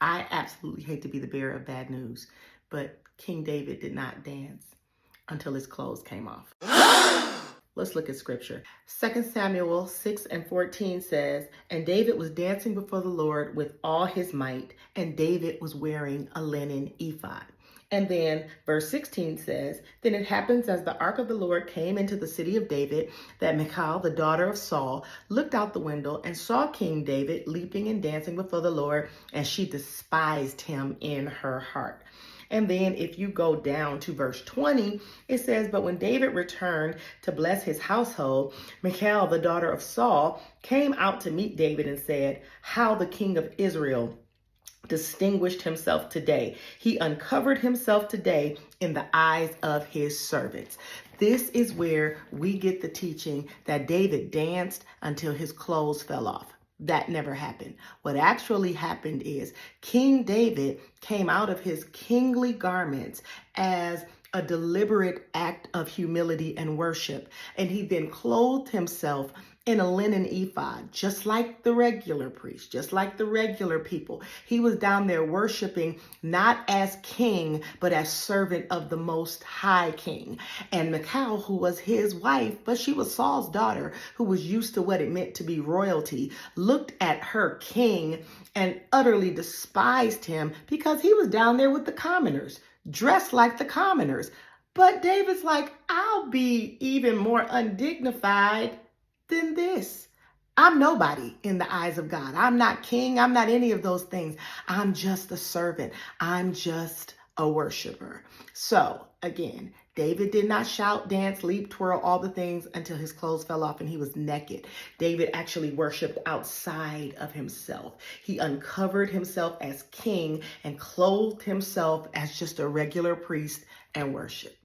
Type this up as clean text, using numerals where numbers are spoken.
I absolutely hate to be the bearer of bad news, but King David did not dance until his clothes came off. Let's look at scripture. 2 Samuel 6:14 says, "And David was dancing before the Lord with all his might, and David was wearing a linen ephod." And then verse 16 says, "Then it happens as the ark of the Lord came into the city of David, that Michal, the daughter of Saul, looked out the window and saw King David leaping and dancing before the Lord, and she despised him in her heart." And then if you go down to verse 20, it says, "But when David returned to bless his household, Michal, the daughter of Saul, came out to meet David and said, 'How the king of Israel distinguished himself today. He uncovered himself today in the eyes of his servants.'" This is where we get the teaching that David danced until his clothes fell off. That never happened. What actually happened is King David came out of his kingly garments as a deliberate act of humility and worship. And he then clothed himself in a linen ephod, just like the regular priest, just like the regular people. He was down there worshiping not as king, but as servant of the Most High King. And Michal, who was his wife, but she was Saul's daughter, who was used to what it meant to be royalty, looked at her king and utterly despised him because he was down there with the commoners, dressed like the commoners. But David's like, I'll be even more undignified than this. I'm nobody in the eyes of God. I'm not king. I'm not any of those things. I'm just a servant. I'm just a worshiper. So again, David did not shout, dance, leap, twirl, all the things until his clothes fell off and he was naked. David actually worshiped outside of himself. He uncovered himself as king and clothed himself as just a regular priest and worship.